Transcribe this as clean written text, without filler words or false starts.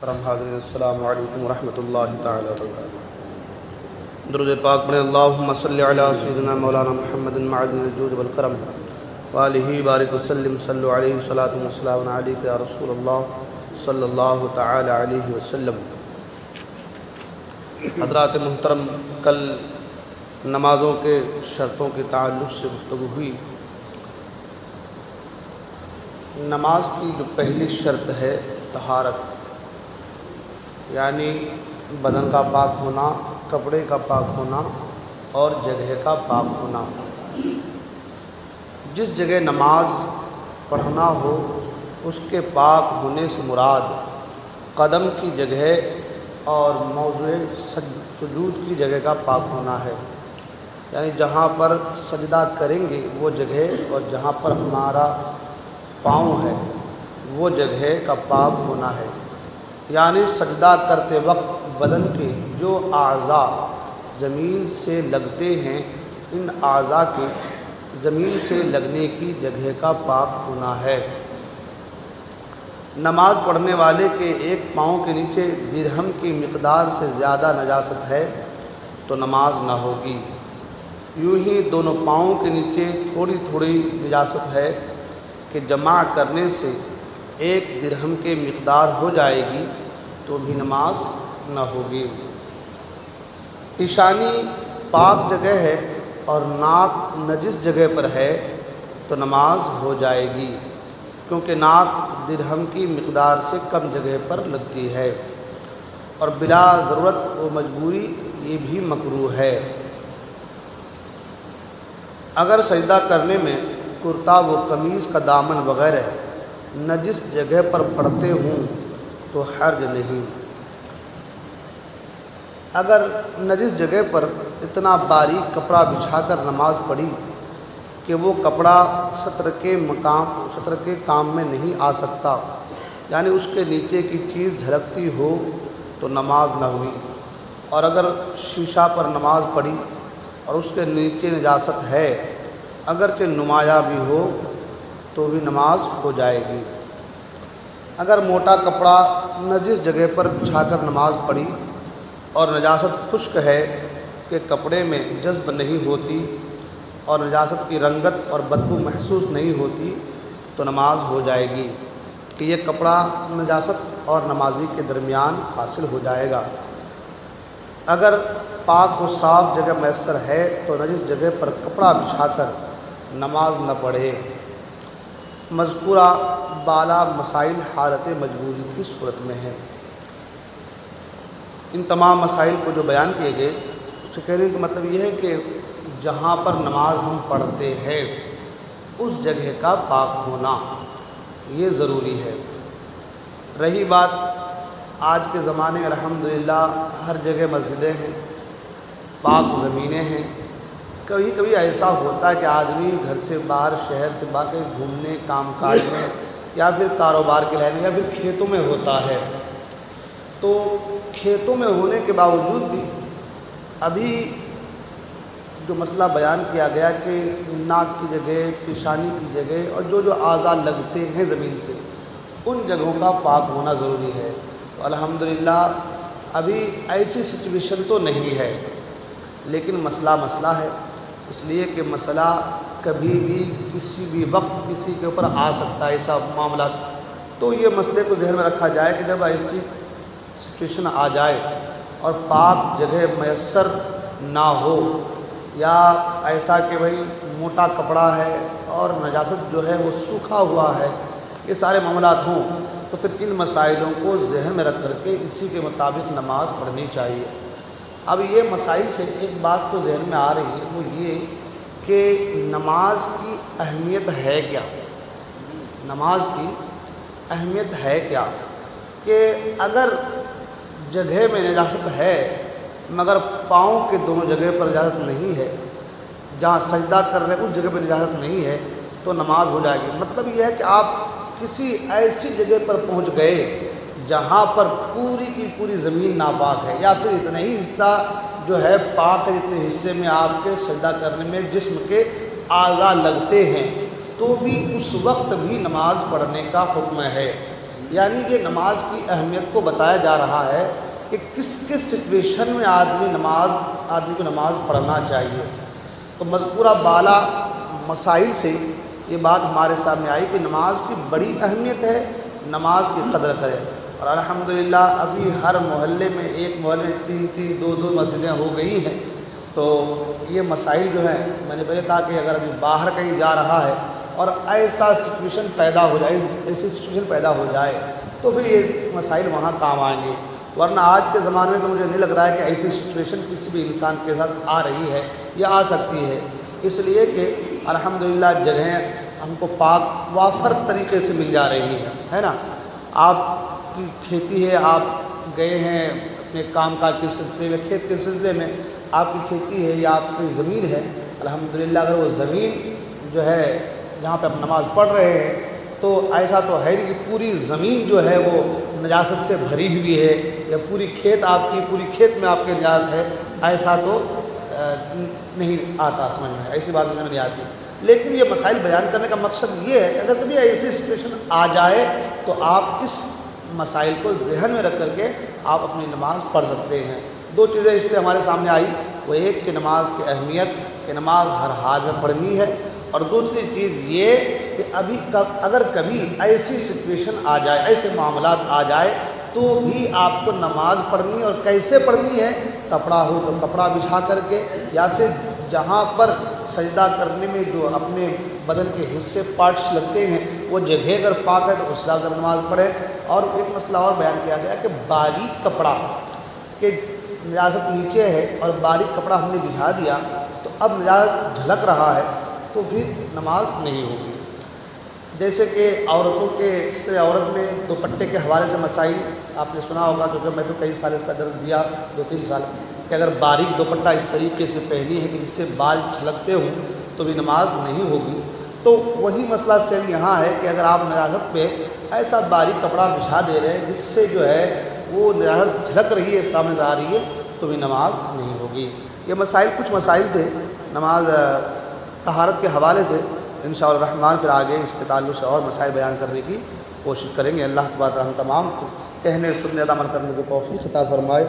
کرم حاضرین، السلام علیکم ورحمۃ اللہ تعالی وبرکاتہ۔ درود پاک پڑھیں۔ اللہم صلی علی سیدنا مولانا محمد معدن الجود والکرم وآلہ بارک وسلم، صلو علیہ صلاۃ وسلام علیک یا رسول اللہ صلی اللہ تعالی علیہ وسلم۔ حضرات محترم، کل نمازوں کے شرطوں کے تعلق سے گفتگو ہوئی۔ نماز کی جو پہلی شرط ہے طہارت، یعنی بدن کا پاک ہونا، کپڑے کا پاک ہونا اور جگہ کا پاک ہونا۔ جس جگہ نماز پڑھنا ہو اس کے پاک ہونے سے مراد قدم کی جگہ اور موضوع سجود کی جگہ کا پاک ہونا ہے، یعنی جہاں پر سجدہ کریں گے وہ جگہ اور جہاں پر ہمارا پاؤں ہے وہ جگہ کا پاک ہونا ہے۔ یعنی سجدہ کرتے وقت بدن کے جو اعضاء زمین سے لگتے ہیں، ان اعضاء کے زمین سے لگنے کی جگہ کا پاک ہونا ہے۔ نماز پڑھنے والے کے ایک پاؤں کے نیچے درہم کی مقدار سے زیادہ نجاست ہے تو نماز نہ ہوگی۔ یوں ہی دونوں پاؤں کے نیچے تھوڑی تھوڑی نجاست ہے کہ جمع کرنے سے ایک درہم کے مقدار ہو جائے گی تو بھی نماز نہ ہوگی۔ پیشانی پاک جگہ ہے اور ناک نجس جگہ پر ہے تو نماز ہو جائے گی، کیونکہ ناک درہم کی مقدار سے کم جگہ پر لگتی ہے، اور بلا ضرورت و مجبوری یہ بھی مکروہ ہے۔ اگر سجدہ کرنے میں کرتا و قمیض کا دامن وغیرہ نجس جگہ پر پڑتے ہوں تو حرج نہیں۔ اگر نجس جگہ پر اتنا باریک کپڑا بچھا کر نماز پڑھی کہ وہ کپڑا سطر کے کام میں نہیں آ سکتا، یعنی اس کے نیچے کی چیز جھلکتی ہو تو نماز نہ ہوئی۔ اور اگر شیشہ پر نماز پڑھی اور اس کے نیچے نجاست ہے، اگرچہ نمایاں بھی ہو تو بھی نماز ہو جائے گی۔ اگر موٹا کپڑا نجس جگہ پر بچھا کر نماز پڑھی اور نجاست خشک ہے کہ کپڑے میں جذب نہیں ہوتی اور نجاست کی رنگت اور بدبو محسوس نہیں ہوتی تو نماز ہو جائے گی کہ یہ کپڑا نجاست اور نمازی کے درمیان فاصل ہو جائے گا۔ اگر پاک و صاف جگہ میسر ہے تو نجس جگہ پر کپڑا بچھا کر نماز نہ پڑھے۔ مذکورہ بالا مسائل حالت مجبوری کی صورت میں ہے۔ ان تمام مسائل کو جو بیان کیے گئے اس سے کہنے کا مطلب یہ ہے کہ جہاں پر نماز ہم پڑھتے ہیں اس جگہ کا پاک ہونا یہ ضروری ہے۔ رہی بات آج کے زمانے میں الحمدللہ ہر جگہ مسجدیں ہیں، پاک زمینیں ہیں۔ کبھی کبھی ایسا ہوتا ہے کہ آدمی گھر سے باہر، شہر سے باہر کہیں گھومنے، کام کاج میں یا پھر کاروبار کے لائن میں یا پھر کھیتوں میں ہوتا ہے، تو کھیتوں میں ہونے کے باوجود بھی ابھی جو مسئلہ بیان کیا گیا کہ ناک کی جگہ، پیشانی کی جگہ اور جو اعضاء لگتے ہیں زمین سے ان جگہوں کا پاک ہونا ضروری ہے۔ تو الحمدللہ ابھی ایسی سچویشن تو نہیں ہے، لیکن مسئلہ ہے، اس لیے کہ مسئلہ کبھی بھی کسی بھی وقت کسی کے اوپر آ سکتا ہے ایسا معاملات۔ تو یہ مسئلے کو ذہن میں رکھا جائے کہ جب ایسی سچویشن آ جائے اور پاک جگہ میسر نہ ہو، یا ایسا کہ بھئی موٹا کپڑا ہے اور نجاست جو ہے وہ سوکھا ہوا ہے، یہ سارے معاملات ہوں تو پھر ان مسائلوں کو ذہن میں رکھ کر کے اسی کے مطابق نماز پڑھنی چاہیے۔ اب یہ مسائل سے ایک بات تو ذہن میں آ رہی ہے، وہ یہ کہ نماز کی اہمیت ہے کیا؟ نماز کی اہمیت ہے کیا کہ اگر جگہ میں نجاست ہے مگر پاؤں کے دونوں جگہ پر نجاست نہیں ہے، جہاں سجدہ کر رہے ہیں اس جگہ پر نجاست نہیں ہے تو نماز ہو جائے گی۔ مطلب یہ ہے کہ آپ کسی ایسی جگہ پر پہنچ گئے جہاں پر پوری کی پوری زمین ناپاک ہے، یا پھر اتنا ہی حصہ جو ہے پاک ہے جتنے حصے میں آپ کے سجدہ کرنے میں جسم کے اعضاء لگتے ہیں، تو بھی اس وقت بھی نماز پڑھنے کا حکم ہے۔ یعنی کہ نماز کی اہمیت کو بتایا جا رہا ہے کہ کس کس سچویشن میں آدمی کو نماز پڑھنا چاہیے۔ تو مذکورہ بالا مسائل سے یہ بات ہمارے سامنے آئی کہ نماز کی بڑی اہمیت ہے، نماز کی قدر کریں۔ اور الحمدللہ ابھی ہر محلے میں، ایک محلے میں 3 2 مسجدیں ہو گئی ہیں۔ تو یہ مسائل جو ہیں، میں نے پہلے کہا کہ اگر ابھی باہر کہیں جا رہا ہے اور ایسا سچویشن پیدا ہو جائے، ایسی سچویشن پیدا ہو جائے تو پھر یہ مسائل وہاں کام آئیں گے، ورنہ آج کے زمانے میں تو مجھے نہیں لگ رہا ہے کہ ایسی سچویشن کسی بھی انسان کے ساتھ آ رہی ہے یا آ سکتی ہے، اس لیے کہ الحمدللہ جگہیں ہم کو پاک وافر طریقے سے مل جا رہی ہیں، ہے نا۔ آپ کی کھیتی ہے، آپ گئے ہیں اپنے کام کاج کے سلسلے میں، کھیت کے سلسلے میں آپ کی کھیتی ہے یا آپ کی زمین ہے، الحمدللہ اگر وہ زمین جو ہے جہاں پہ آپ نماز پڑھ رہے ہیں تو ایسا تو ہے نہیں کہ پوری زمین جو ہے وہ نجاست سے بھری ہوئی ہے یا پوری کھیت میں آپ کے نجاست ہے، ایسا تو نہیں آتا سمجھ میں، ایسی بات سمجھ میں نہیں آتی۔ لیکن یہ مسائل بیان کرنے کا مقصد یہ ہے کہ اگر کبھی ایسی سچویشن آ جائے تو آپ اس مسائل کو ذہن میں رکھ کر کے آپ اپنی نماز پڑھ سکتے ہیں۔ 2 چیزیں اس سے ہمارے سامنے آئی، وہ ایک کہ نماز کی اہمیت کہ نماز ہر حال میں پڑھنی ہے، اور دوسری چیز یہ کہ اگر کبھی ایسی سچویشن آ جائے، ایسے معاملات آ جائے تو بھی آپ کو نماز پڑھنی، اور کیسے پڑھنی ہے؟ کپڑا ہو تو کپڑا بچھا کر کے، یا پھر جہاں پر سجدہ کرنے میں جو اپنے بدن کے حصے پارٹس لگتے ہیں وہ جگہ اگر پاک ہے تو اس حساب سے نماز پڑھے۔ اور ایک مسئلہ اور بیان کیا گیا کہ باریک کپڑا کہ نجاست نیچے ہے اور باریک کپڑا ہم نے بچھا دیا تو اب نجاست جھلک رہا ہے تو پھر نماز نہیں ہوگی۔ جیسے کہ عورتوں کے اس طرح عورت میں دوپٹے کے حوالے سے مسائل آپ نے سنا ہوگا، کیونکہ میں تو کئی سال اس کا درس دیا، 2-3 سال، کہ اگر باریک دوپٹہ اس طریقے سے پہنی ہے کہ جس سے بال چھلکتے ہوں تو بھی نماز نہیں ہوگی۔ تو وہی مسئلہ سیم یہاں ہے کہ اگر آپ نجاست پہ ایسا باریک کپڑا بچھا دے رہے ہیں جس سے جو ہے وہ نجاست جھلک رہی ہے، سامنے آ رہی ہے، تو بھی نماز نہیں ہوگی۔ یہ مسائل کچھ مسائل تھے نماز طہارت کے حوالے سے، انشاءاللہ الرحمن پھر آگے اس کے تعلق سے اور مسائل بیان کرنے کی کوشش کریں گے۔ اللہ تبارک و تعالیٰ ہم تمام کو کہنے سننے عمل کرنے کی توفیق عطا فرمائے۔